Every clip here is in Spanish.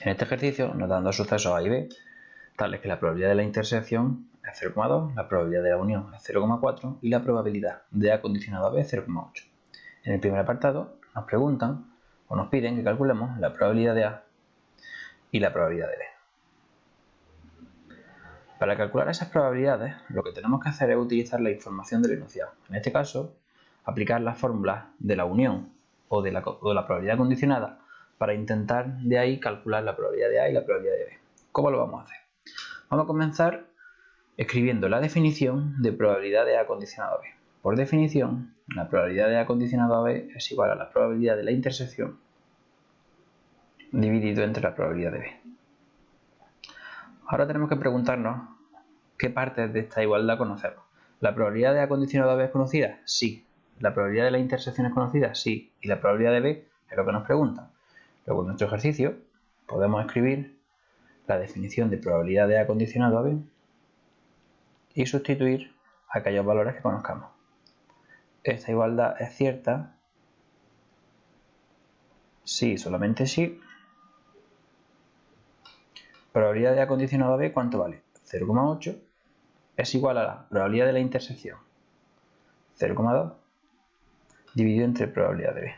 En este ejercicio nos dan dos sucesos A y B, tales que la probabilidad de la intersección es 0,2, la probabilidad de la unión es 0,4 y la probabilidad de A condicionado a B es 0,8. En el primer apartado nos preguntan o nos piden que calculemos la probabilidad de A y la probabilidad de B. Para calcular esas probabilidades, lo que tenemos que hacer es utilizar la información del enunciado. En este caso, aplicar las fórmulas de la unión o de la probabilidad condicionada para intentar de ahí calcular la probabilidad de A y la probabilidad de B. ¿Cómo lo vamos a hacer? Vamos a comenzar escribiendo la definición de probabilidad de A condicionado a B. Por definición, la probabilidad de A condicionado a B es igual a la probabilidad de la intersección dividido entre la probabilidad de B. Ahora tenemos que preguntarnos qué partes de esta igualdad conocemos. ¿La probabilidad de A condicionado a B es conocida? Sí. ¿La probabilidad de la intersección es conocida? Sí. ¿Y la probabilidad de B es lo que nos preguntan? Luego en nuestro ejercicio podemos escribir la definición de probabilidad de A condicionado a B y sustituir aquellos valores que conozcamos. Esta igualdad es cierta si, solamente si. Probabilidad de A condicionado a B, ¿cuánto vale? 0,8 es igual a la probabilidad de la intersección 0,2 dividido entre probabilidad de B.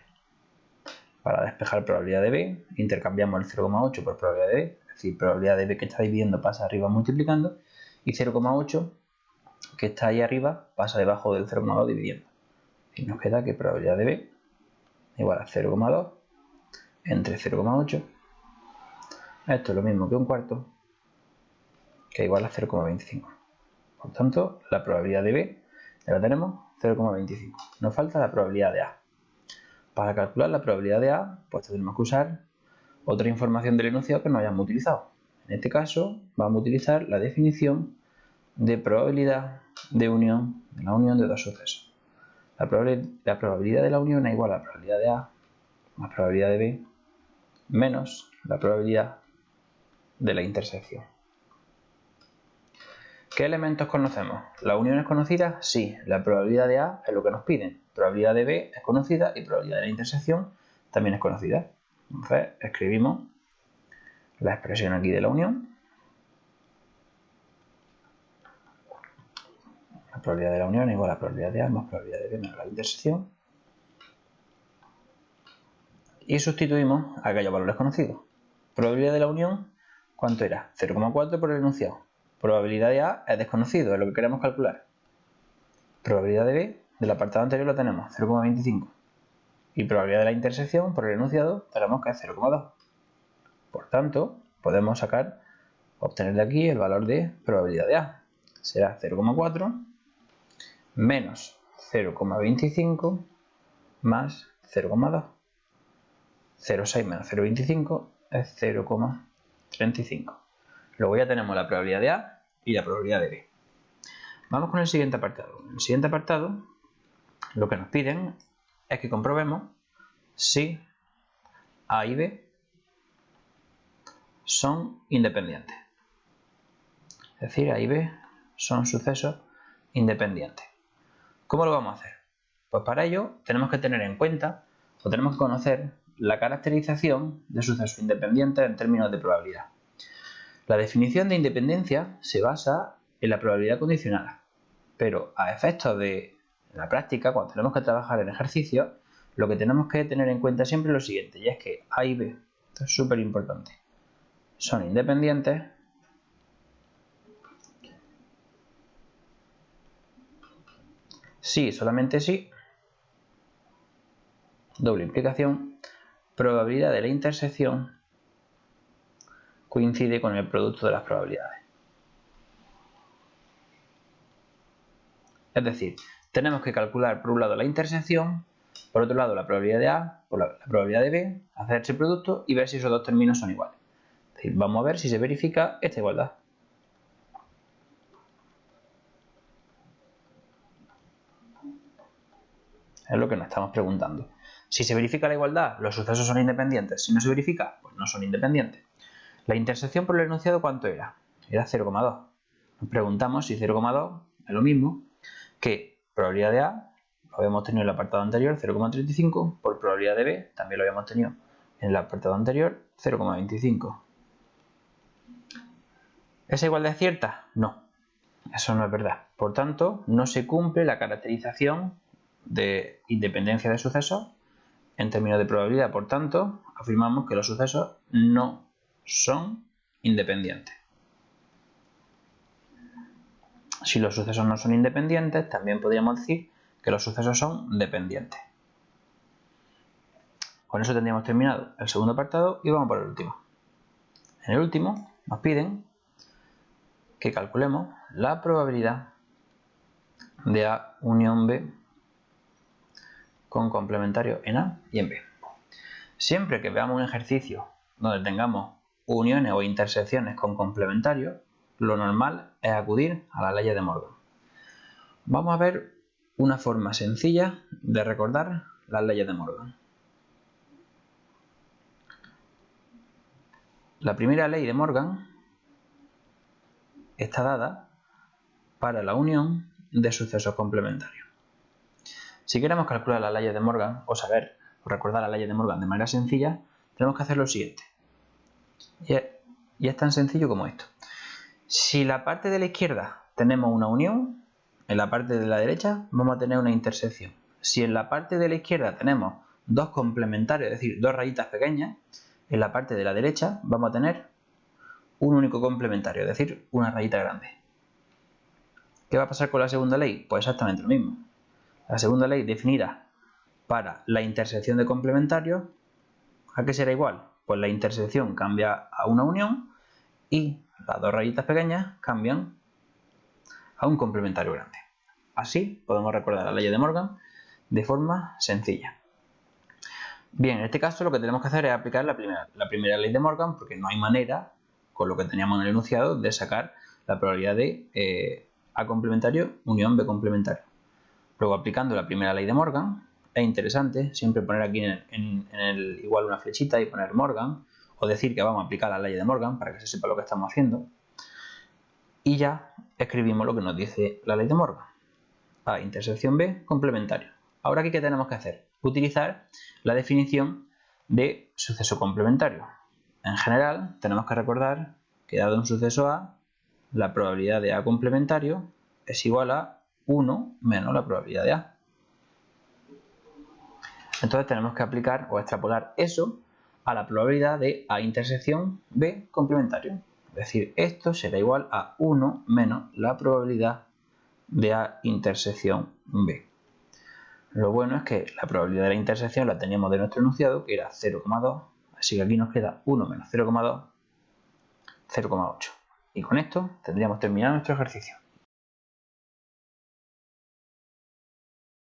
Para despejar probabilidad de B, intercambiamos el 0,8 por probabilidad de B, es decir, probabilidad de B que está dividiendo pasa arriba multiplicando, y 0,8 que está ahí arriba pasa debajo del 0,2 dividiendo. Y nos queda que probabilidad de B igual a 0,2 entre 0,8. Esto es lo mismo que un cuarto, que igual a 0,25. Por tanto, la probabilidad de B ya la tenemos, 0,25. Nos falta la probabilidad de A. Para calcular la probabilidad de A, pues tenemos que usar otra información del enunciado que no hayamos utilizado. En este caso, vamos a utilizar la definición de probabilidad de unión, de la unión de dos sucesos. La probabilidad de la unión es igual a la probabilidad de A más probabilidad de B menos la probabilidad de la intersección. ¿Qué elementos conocemos? ¿La unión es conocida? Sí. La probabilidad de A es lo que nos piden. Probabilidad de B es conocida y probabilidad de la intersección también es conocida. Entonces escribimos la expresión aquí de la unión. La probabilidad de la unión es igual a la probabilidad de A más probabilidad de B menos la intersección. Y sustituimos aquellos valores conocidos. Probabilidad de la unión, ¿cuánto era? 0,4 por el enunciado. Probabilidad de A es desconocido, es lo que queremos calcular. Probabilidad de B, del apartado anterior lo tenemos, 0,25. Y probabilidad de la intersección, por el enunciado, tenemos que es 0,2. Por tanto, podemos obtener de aquí el valor de probabilidad de A. Será 0,4 menos 0,25 más 0,2. 0,6 menos 0,25 es 0,35. Luego ya tenemos la probabilidad de A y la probabilidad de B. Vamos con el siguiente apartado. En el siguiente apartado, lo que nos piden es que comprobemos si A y B son independientes. Es decir, A y B son sucesos independientes. ¿Cómo lo vamos a hacer? Pues para ello tenemos que tener en cuenta o tenemos que conocer la caracterización de sucesos independientes en términos de probabilidad. La definición de independencia se basa en la probabilidad condicionada, pero a efectos de la práctica, cuando tenemos que trabajar en ejercicios, lo que tenemos que tener en cuenta siempre es lo siguiente, y es que A y B, esto es súper importante, son independientes si, solamente si, doble implicación, probabilidad de la intersección coincide con el producto de las probabilidades. Es decir, tenemos que calcular por un lado la intersección, por otro lado la probabilidad de A, por la probabilidad de B, hacer ese producto y ver si esos dos términos son iguales. Es decir, vamos a ver si se verifica esta igualdad. Es lo que nos estamos preguntando. Si se verifica la igualdad, los sucesos son independientes. Si no se verifica, pues no son independientes. La intersección por el enunciado, ¿cuánto era? Era 0,2. Nos preguntamos si 0,2 es lo mismo que probabilidad de A, lo habíamos tenido en el apartado anterior, 0,35, por probabilidad de B, también lo habíamos tenido en el apartado anterior, 0,25. ¿Es igual de cierta? No, eso no es verdad. Por tanto, no se cumple la caracterización de independencia de sucesos en términos de probabilidad. Por tanto, afirmamos que los sucesos no son independientes. Si los sucesos no son independientes, también podríamos decir que los sucesos son dependientes. Con eso tendríamos terminado el segundo apartado y vamos por el último. En el último nos piden que calculemos la probabilidad de A unión B con complementarios en A y en B. Siempre que veamos un ejercicio donde tengamos uniones o intersecciones con complementarios, lo normal es acudir a las leyes de Morgan. Vamos a ver una forma sencilla de recordar las leyes de Morgan. La primera ley de Morgan está dada para la unión de sucesos complementarios. Si queremos calcular las leyes de Morgan o saber o recordar las leyes de Morgan de manera sencilla, tenemos que hacer lo siguiente. Y es tan sencillo como esto. Si la parte de la izquierda tenemos una unión, en la parte de la derecha vamos a tener una intersección. Si en la parte de la izquierda tenemos dos complementarios, es decir, dos rayitas pequeñas, en la parte de la derecha vamos a tener un único complementario, es decir, una rayita grande. ¿Qué va a pasar con la segunda ley? Pues exactamente lo mismo. La segunda ley definida para la intersección de complementarios, ¿a qué será igual? Pues la intersección cambia a una unión y las dos rayitas pequeñas cambian a un complementario grande. Así podemos recordar la ley de Morgan de forma sencilla. Bien, en este caso lo que tenemos que hacer es aplicar la primera ley de Morgan, porque no hay manera, con lo que teníamos en el enunciado, de sacar la probabilidad de A complementario unión B complementario. Luego, aplicando la primera ley de Morgan, es interesante siempre poner aquí en el igual una flechita y poner Morgan, o decir que vamos a aplicar la ley de Morgan para que se sepa lo que estamos haciendo. Y ya escribimos lo que nos dice la ley de Morgan. A intersección B complementario. Ahora aquí, ¿qué tenemos que hacer? Utilizar la definición de suceso complementario. En general, tenemos que recordar que dado un suceso A, la probabilidad de A complementario es igual a 1 menos la probabilidad de A. Entonces tenemos que aplicar o extrapolar eso a la probabilidad de A intersección B complementario. Es decir, esto será igual a 1 menos la probabilidad de A intersección B. Lo bueno es que la probabilidad de la intersección la teníamos de nuestro enunciado, que era 0,2, así que aquí nos queda 1 menos 0,2, 0,8. Y con esto tendríamos terminado nuestro ejercicio.